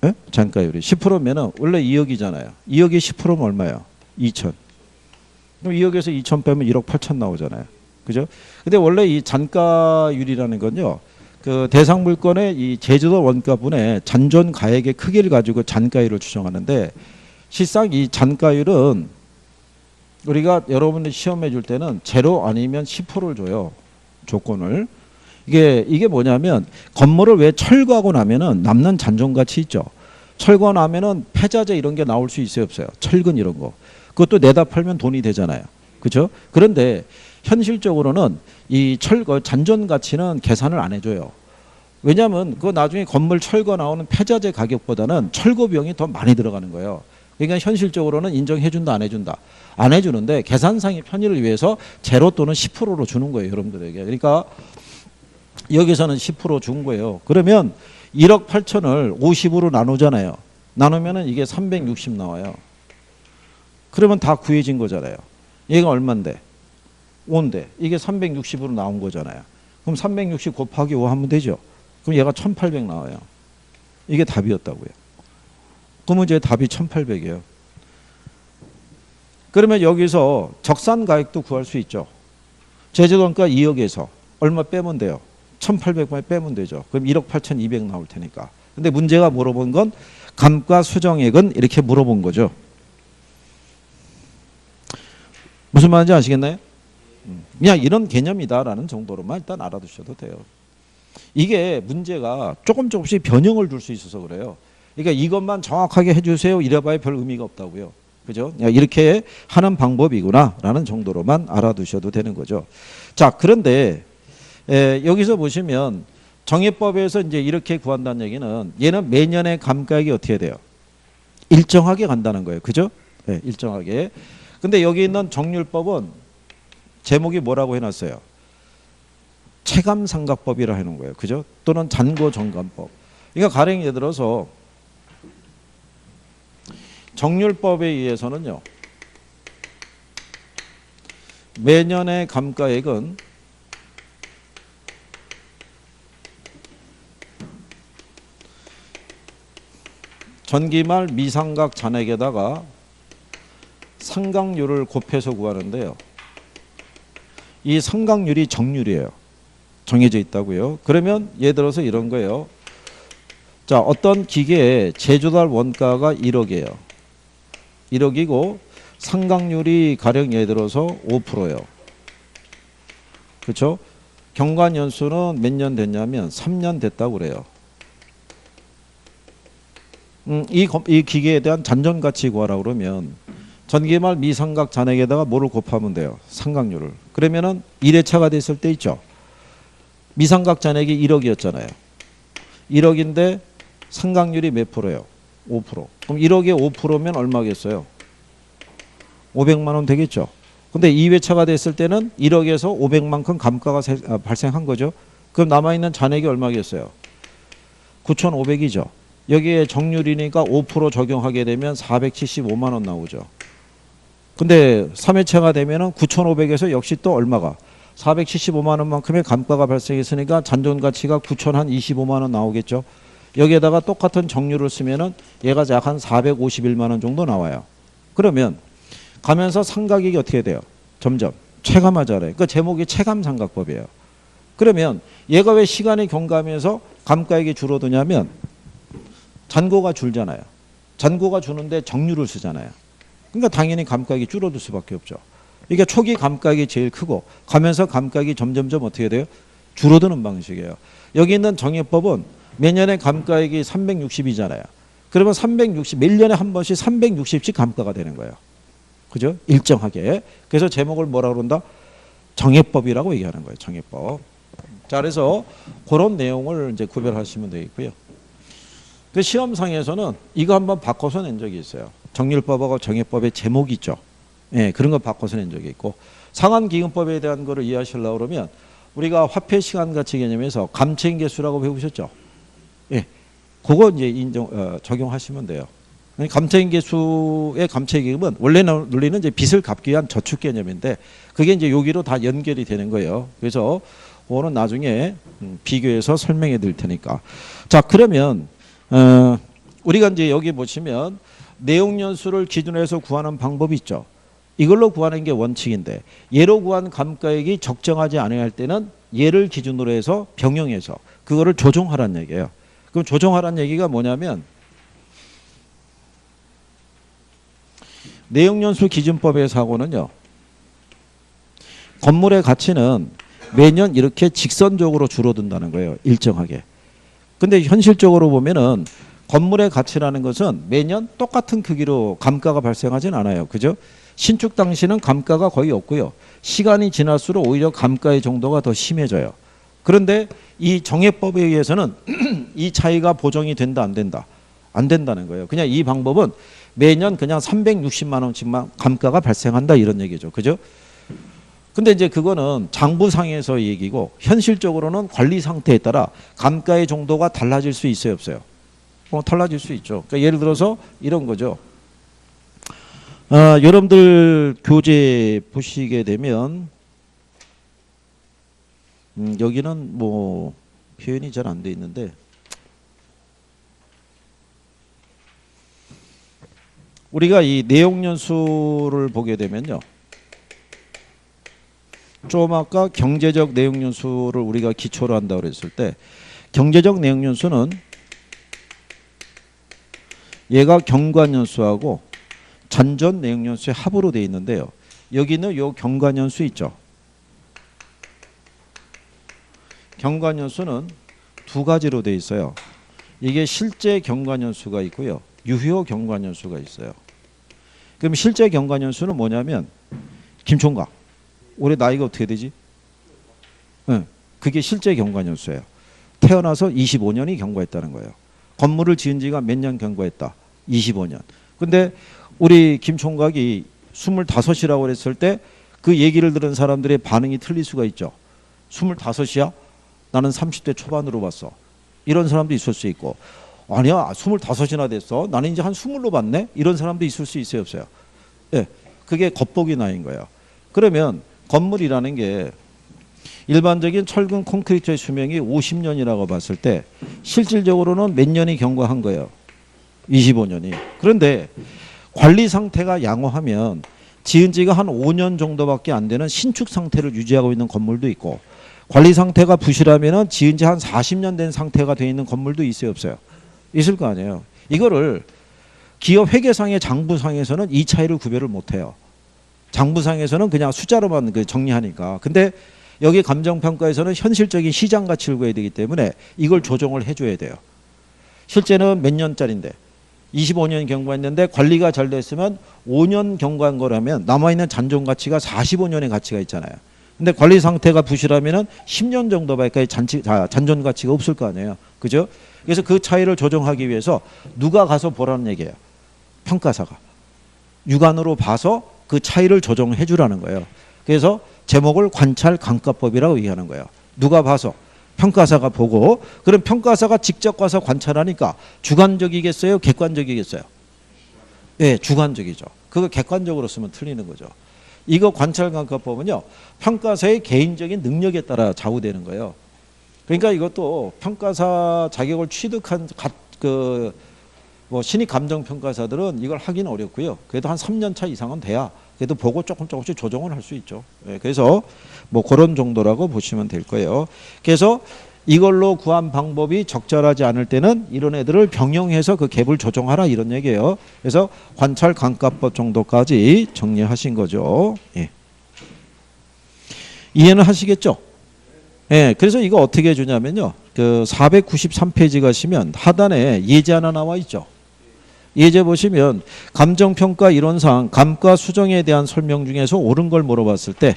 예? 잔가율이 10%면은 원래 2억이잖아요. 2억이 10%면 얼마예요? 2천. 그럼 2억에서 2천 빼면 1억 8천 나오잖아요. 그죠? 근데 원래 이 잔가율이라는 건요. 그 대상 물건의 이 제주도 원가분의 잔존 가액의 크기를 가지고 잔가율을 추정하는데 실상 이 잔가율은 우리가 여러분들 시험해 줄 때는 제로 아니면 10%를 줘요. 조건을. 이게 뭐냐면 건물을 왜 철거하고 나면은 남는 잔존 가치 있죠. 철거 나면은 폐자재 이런 게 나올 수 있어요, 없어요? 철근 이런 거. 그것도 내다 팔면 돈이 되잖아요. 그렇죠? 그런데 현실적으로는 이 철거 잔존 가치는 계산을 안 해줘요. 왜냐하면 그 나중에 건물 철거 나오는 폐자재 가격보다는 철거 비용이 더 많이 들어가는 거예요. 그러니까 현실적으로는 인정해준다 안 해준다. 안 해주는데 계산상의 편의를 위해서 제로 또는 10%로 주는 거예요. 여러분들에게. 그러니까 여기서는 10%준 거예요. 그러면 1억 8천을 50으로 나누잖아요. 나누면은 이게 360 나와요. 그러면 다 구해진 거잖아요. 얘가 얼만데? 5인데 이게 360으로 나온 거잖아요. 그럼 360 곱하기 5 하면 되죠. 그럼 얘가 1800 나와요. 이게 답이었다고요. 그러면 이제 답이 1800이에요. 그러면 여기서 적산 가액도 구할 수 있죠. 제주도원가 2억에서 얼마 빼면 돼요? 1800만 빼면 되죠. 그럼 1억 8200 나올 테니까. 근데 문제가 물어본 건 감가 수정액은 이렇게 물어본 거죠. 무슨 말인지 아시겠나요? 그냥 이런 개념이다라는 정도로만 일단 알아두셔도 돼요. 이게 문제가 조금씩 변형을 줄 수 있어서 그래요. 그러니까 이것만 정확하게 해주세요. 이래봐야 별 의미가 없다고요. 그죠? 이렇게 하는 방법이구나라는 정도로만 알아두셔도 되는 거죠. 자, 그런데 여기서 보시면 정예법에서 이제 이렇게 구한다는 얘기는 얘는 매년의 감가액이 어떻게 돼요? 일정하게 간다는 거예요. 그죠? 네, 일정하게. 근데 여기 있는 정률법은 제목이 뭐라고 해놨어요? 체감상각법이라 하는 거예요. 그죠? 또는 잔고정감법. 그러니까 가령 예를 들어서 정률법에 의해서는요. 매년의 감가액은 전기말 미상각 잔액에다가 상각률을 곱해서 구하는데요. 이 상각률이 정률이에요. 정해져 있다고요. 그러면 예를 들어서 이런 거예요. 자, 어떤 기계의 제조달 원가가 1억이에요. 1억이고 상각률이 가령 예를 들어서 5%예요. 그렇죠? 경관연수는 몇 년 됐냐면 3년 됐다고 그래요. 이 기계에 대한 잔존가치 구하라고 그러면 전기말 미삼각 잔액에다가 뭐를 곱하면 돼요? 삼각률을. 그러면은 1회차가 됐을 때 있죠. 미삼각 잔액이 1억이었잖아요. 1억인데 삼각률이 몇 프로예요? 5%. 그럼 1억에 5%면 얼마겠어요? 500만 원 되겠죠. 근데 2회차가 됐을 때는 1억에서 500만큼 감가가 발생한 거죠. 그럼 남아있는 잔액이 얼마겠어요? 9,500이죠. 여기에 정률이니까 5% 적용하게 되면 475만 원 나오죠. 근데 3회차가 되면은 9,500에서 역시 또 얼마가 475만 원만큼의 감가가 발생했으니까 잔존가치가 9,025만 원 나오겠죠. 여기에다가 똑같은 정률을 쓰면은 얘가 약 한 451만 원 정도 나와요. 그러면 가면서 상가격이 어떻게 돼요? 점점 체감하잖아요. 그 제목이 체감상각법이에요. 그러면 얘가 왜 시간이 경과하면서 감가액이 줄어드냐면 잔고가 줄잖아요. 잔고가 주는데 정률을 쓰잖아요. 그러니까 당연히 감가액이 줄어들 수밖에 없죠. 이게 초기 감가액이 제일 크고 가면서 감가액이 점점점 어떻게 돼요? 줄어드는 방식이에요. 여기 있는 정해법은 매년의 감가액이 360이잖아요. 그러면 360, 몇 년에 한 번씩 360씩 감가가 되는 거예요. 그죠? 일정하게. 그래서 제목을 뭐라고 그런다? 정해법이라고 얘기하는 거예요. 정해법. 자, 그래서 그런 내용을 이제 구별하시면 되겠고요. 그 시험상에서는 이거 한번 바꿔서 낸 적이 있어요. 정률법하고 정해법의 제목이 있죠. 예, 그런 거 바꿔서 낸 적이 있고 상한기금법에 대한 거를 이해하시려고 그러면 우리가 화폐 시간가치 개념에서 감채인계수라고 배우셨죠. 예, 그거 이제 적용하시면 돼요. 감채인계수의 감채기금은 원래 논리는 이제 빚을 갚기 위한 저축 개념인데 그게 이제 여기로 다 연결이 되는 거예요. 그래서 그거는 나중에 비교해서 설명해 드릴 테니까. 자, 그러면 우리가 이제 여기 보시면 내용연수를 기준으로 해서 구하는 방법이 있죠. 이걸로 구하는 게 원칙인데 얘로 구한 감가액이 적정하지 않아야 할 때는 얘를 기준으로 해서 병영해서 그거를 조정하라는 얘기예요. 그럼 조정하라는 얘기가 뭐냐면 내용연수 기준법에서 하고는요. 건물의 가치는 매년 이렇게 직선적으로 줄어든다는 거예요. 일정하게. 근데 현실적으로 보면은 건물의 가치라는 것은 매년 똑같은 크기로 감가가 발생하진 않아요. 그죠? 신축 당시는 감가가 거의 없고요. 시간이 지날수록 오히려 감가의 정도가 더 심해져요. 그런데 이 정해법에 의해서는 이 차이가 보정이 된다 안 된다? 안 된다는 거예요. 그냥 이 방법은 매년 그냥 360만 원씩만 감가가 발생한다 이런 얘기죠. 그죠? 근데 이제 그거는 장부상에서 얘기고 현실적으로는 관리 상태에 따라 감가의 정도가 달라질 수 있어요, 없어요? 달라질 수 있죠. 그러니까 예를 들어서 이런 거죠. 여러분들 교재 보시게 되면 여기는 뭐 표현이 잘 안 돼 있는데 우리가 이 내용연수를 보게 되면요. 좀 아까 경제적 내용연수를 우리가 기초로 한다고 그랬을 때 경제적 내용연수는 얘가 경관연수하고 잔존 내용연수의 합으로 되어 있는데요. 여기는 요 경관연수 있죠. 경관연수는 두 가지로 되어 있어요. 이게 실제 경관연수가 있고요. 유효 경관연수가 있어요. 그럼 실제 경관연수는 뭐냐면 김총각 올해 나이가 어떻게 되지? 네, 그게 실제 경과년수예요. 태어나서 25년이 경과했다는 거예요. 건물을 지은 지가 몇 년 경과했다? 25년. 근데 우리 김 총각이 25이라고 그랬을 때 그 얘기를 들은 사람들의 반응이 틀릴 수가 있죠. 25이야? 나는 30대 초반으로 봤어. 이런 사람도 있을 수 있고 아니야 25이나 됐어. 나는 이제 한 20로 봤네. 이런 사람도 있을 수 있어요 없어요? 예, 그게 겉보기 나이인 거예요. 그러면 건물이라는 게 일반적인 철근 콘크리트의 수명이 50년이라고 봤을 때 실질적으로는 몇 년이 경과한 거예요? 25년이. 그런데 관리 상태가 양호하면 지은 지가 한 5년 정도밖에 안 되는 신축 상태를 유지하고 있는 건물도 있고 관리 상태가 부실하면 지은 지 한 40년 된 상태가 되어 있는 건물도 있어요 없어요? 있을 거 아니에요. 이거를 기업 회계상의 장부상에서는 이 차이를 구별을 못해요. 장부상에서는 그냥 숫자로만 정리하니까. 근데 여기 감정평가에서는 현실적인 시장 가치를 구해야 되기 때문에 이걸 조정을 해줘야 돼요. 실제는 몇 년짜리인데 25년 경과했는데 관리가 잘 됐으면 5년 경과한 거라면 남아있는 잔존 가치가 45년의 가치가 있잖아요. 근데 관리 상태가 부실하면은 10년 정도밖에 잔존 가치가 없을 거 아니에요. 그죠? 그래서 그 차이를 조정하기 위해서 누가 가서 보라는 얘기예요. 평가사가. 육안으로 봐서 그 차이를 조정해 주라는 거예요. 그래서 제목을 관찰 감가법이라고 얘기하는 거예요. 누가 봐서? 평가사가 보고. 그럼 평가사가 직접 가서 관찰하니까 주관적이겠어요? 객관적이겠어요? 예, 주관적이죠. 그거 객관적으로 쓰면 틀리는 거죠. 이거 관찰 감가법은요, 평가사의 개인적인 능력에 따라 좌우되는 거예요. 그러니까 이것도 평가사 자격을 취득한 신입 감정 평가사들은 이걸 하기는 어렵고요. 그래도 한 3년 차 이상은 돼야 그래도 보고 조금씩 조정을 할 수 있죠. 예, 그래서 뭐 그런 정도라고 보시면 될 거예요. 그래서 이걸로 구한 방법이 적절하지 않을 때는 이런 애들을 병용해서 그 갭을 조정하라 이런 얘기예요. 그래서 관찰 감가법 정도까지 정리하신 거죠. 예. 이해는 하시겠죠? 예, 그래서 이거 어떻게 해주냐면요. 그 493페이지 가시면 하단에 예제 하나 나와 있죠. 예제 보시면 감정평가 이론상 감가 수정에 대한 설명 중에서 옳은 걸 물어봤을 때,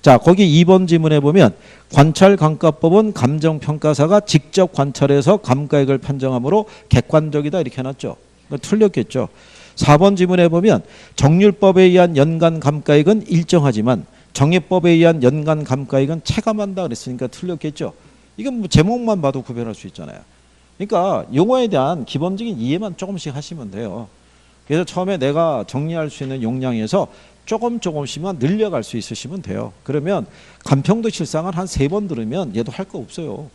자, 거기 2번 지문에 보면 관찰 감가법은 감정평가사가 직접 관찰해서 감가액을 판정하므로 객관적이다 이렇게 해놨죠. 틀렸겠죠. 4번 지문에 보면 정률법에 의한 연간 감가액은 일정하지만 정액법에 의한 연간 감가액은 체감한다 그랬으니까 틀렸겠죠. 이건 뭐 제목만 봐도 구별할 수 있잖아요. 그러니까 용어에 대한 기본적인 이해만 조금씩 하시면 돼요. 그래서 처음에 내가 정리할 수 있는 용량에서 조금씩만 늘려갈 수 있으시면 돼요. 그러면 간평도 실상을 한 3번 들으면 얘도 할 거 없어요.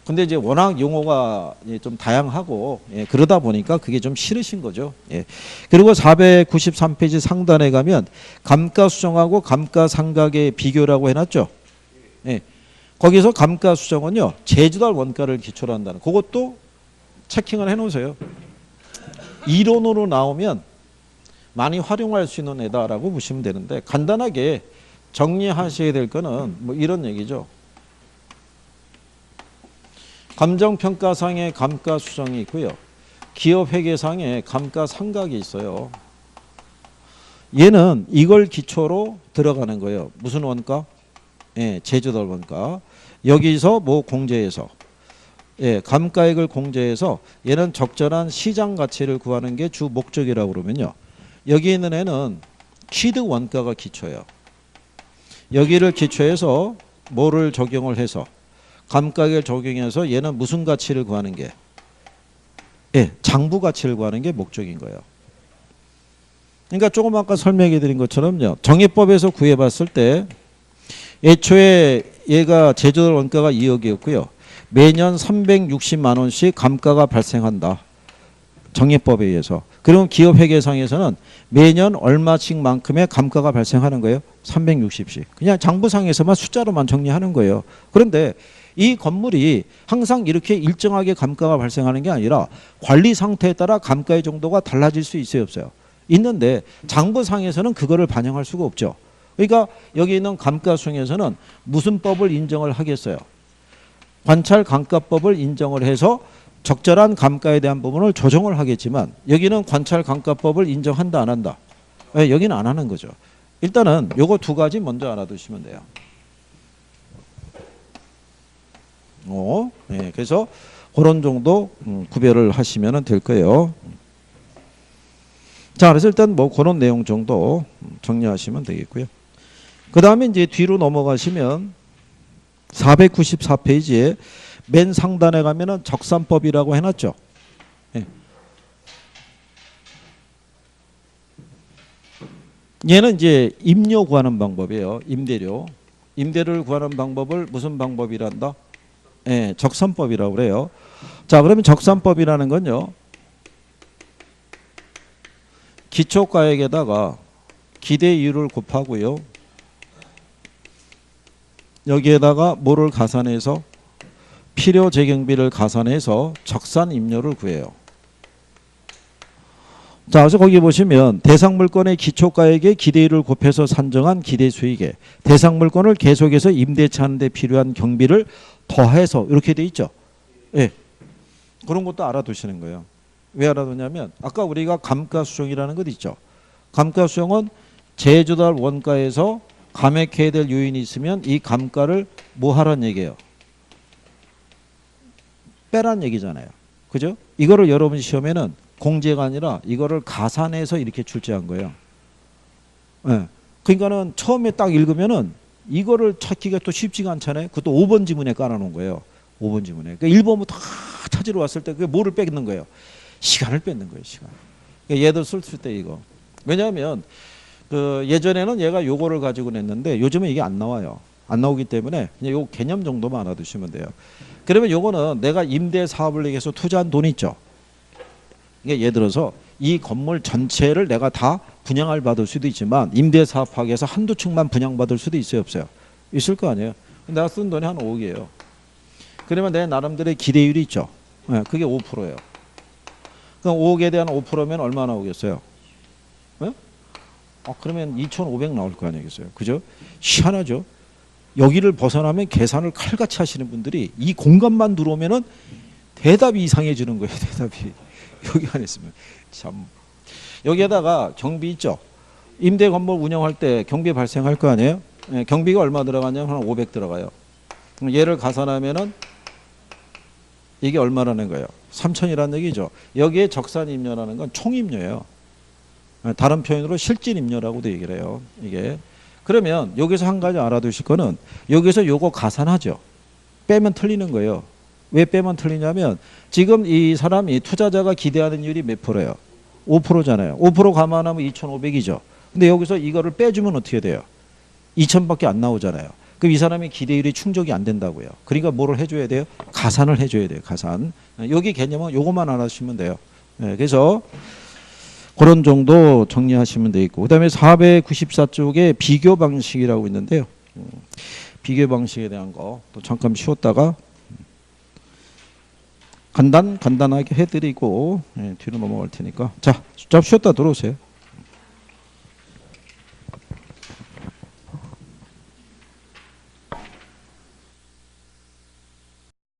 근데 이제 워낙 용어가 좀 다양하고, 예, 그러다 보니까 그게 좀 싫으신 거죠. 예. 그리고 493페이지 상단에 가면 감가수정하고 감가상각의 비교라고 해놨죠. 예. 거기서 감가수정은요, 제주달 원가를 기초로 한다는, 그것도 체킹을 해놓으세요. 이론으로 나오면 많이 활용할 수 있는 애다라고 보시면 되는데, 간단하게 정리하셔야 될 거는 뭐 이런 얘기죠. 감정평가상의 감가수정이 있고요. 기업회계상의 감가상각이 있어요. 얘는 이걸 기초로 들어가는 거예요. 무슨 원가? 예, 제주달 원가. 여기서 뭐 공제해서, 예, 감가액을 공제해서 얘는 적절한 시장 가치를 구하는 게 주 목적이라고 그러면요. 여기 있는 애는 취득 원가가 기초예요. 여기를 기초해서 뭐를 적용을 해서 감가액을 적용해서 얘는 무슨 가치를 구하는 게, 예, 장부 가치를 구하는 게 목적인 거예요. 그러니까 조금 아까 설명해 드린 것처럼요. 정액법에서 구해봤을 때 애초에 얘가 제주달 원가가 2억이었고요. 매년 360만 원씩 감가가 발생한다. 정액법에 의해서. 그럼 기업회계상에서는 매년 얼마씩만큼의 감가가 발생하는 거예요. 360씩. 그냥 장부상에서만 숫자로만 정리하는 거예요. 그런데 이 건물이 항상 이렇게 일정하게 감가가 발생하는 게 아니라 관리 상태에 따라 감가의 정도가 달라질 수 있어요, 없어요? 있는데 장부상에서는 그거를 반영할 수가 없죠. 그러니까 여기 있는 감가수정에서는 무슨 법을 인정을 하겠어요? 관찰 감가법을 인정을 해서 적절한 감가에 대한 부분을 조정을 하겠지만, 여기는 관찰 감가법을 인정한다 안 한다? 네, 여기는 안 하는 거죠. 일단은 요거 두 가지 먼저 알아두시면 돼요. 네, 그래서 그런 정도 구별을 하시면 될 거예요. 자, 그래서 일단 뭐 그런 내용 정도 정리하시면 되겠고요. 그 다음에 이제 뒤로 넘어가시면 494페이지에 맨 상단에 가면은 적산법이라고 해놨죠. 예. 얘는 이제 임료 구하는 방법이에요. 임대료. 임대료를 구하는 방법을 무슨 방법이란다? 예, 적산법이라고 그래요. 자, 그러면 적산법이라는 건요, 기초가액에다가 기대이율을 곱하고요, 여기에다가 뭐를 가산해서 필요재경비를 가산해서 적산임료를 구해요. 자, 그래서 거기 보시면 대상물건의 기초가액에 기대이율을 곱해서 산정한 기대수익에 대상물건을 계속해서 임대차하는 데 필요한 경비를 더해서 이렇게 돼 있죠. 예, 그런 것도 알아두시는 거예요. 왜 알아두냐면 아까 우리가 감가수정이라는 것 있죠. 감가수정은 제조달 원가에서 감액해야 될 요인이 있으면 이 감가를 뭐 하란 얘기예요? 빼란 얘기잖아요. 그죠? 이거를 여러분 시험에는 공제가 아니라 이거를 가산해서 이렇게 출제한 거예요. 네. 그러니까는 처음에 딱 읽으면은 이거를 찾기가 또 쉽지가 않잖아요. 그것도 5번 지문에 깔아놓은 거예요. 5번 지문에. 그러니까 1번부터 다 찾으러 왔을 때 그게 뭐를 뺏는 거예요? 시간을 뺏는 거예요. 시간. 그러니까 얘들 쓸 때 이거. 왜냐하면 그 예전에는 얘가 요거를 가지고 냈는데 요즘은 이게 안 나와요. 안 나오기 때문에 그냥 요 개념 정도만 알아두시면 돼요. 그러면 요거는 내가 임대 사업을 위해서 투자한 돈 있죠. 이게 예를 들어서 이 건물 전체를 내가 다 분양을 받을 수도 있지만 임대 사업하기 위해서 한두 층만 분양받을 수도 있어요, 없어요? 있을 거 아니에요. 내가 쓴 돈이 한 5억이에요. 그러면 내 나름대로의 기대율이 있죠. 네, 그게 5%예요. 그럼 5억에 대한 5%면 얼마 나오겠어요? 네? 그러면 2,500 나올 거 아니겠어요? 그죠? 희한하죠? 여기를 벗어나면 계산을 칼같이 하시는 분들이 이 공간만 들어오면은 대답이 이상해지는 거예요. 대답이. 여기 안 있으면. 참. 여기에다가 경비 있죠? 임대 건물 운영할 때 경비 발생할 거 아니에요? 네, 경비가 얼마 들어가냐면 한 500 들어가요. 그럼 얘를 가산하면은 이게 얼마라는 거예요? 3,000이라는 얘기죠. 여기에 적산임료라는 건 총임료예요. 다른 표현으로 실질임료라고도 얘기를 해요. 이게. 그러면 여기서 한 가지 알아두실 거는 여기서 요거 가산하죠. 빼면 틀리는 거예요. 왜 빼면 틀리냐면 지금 이 사람이 투자자가 기대하는 이율이 몇 프로예요? 5%잖아요. 5% 감안하면 2,500이죠. 근데 여기서 이거를 빼주면 어떻게 돼요? 2,000밖에 안 나오잖아요. 그럼 이 사람이 기대율이 충족이 안 된다고요. 그러니까 뭐를 해줘야 돼요? 가산을 해줘야 돼요. 가산. 여기 개념은 요것만 알아주시면 돼요. 그래서 그런 정도 정리하시면 되겠고, 그 다음에 494쪽에 비교 방식이라고 있는데요. 비교 방식에 대한 거 또 잠깐 쉬었다가 간단하게 해드리고 뒤로 넘어갈 테니까 자, 좀 쉬었다 들어오세요.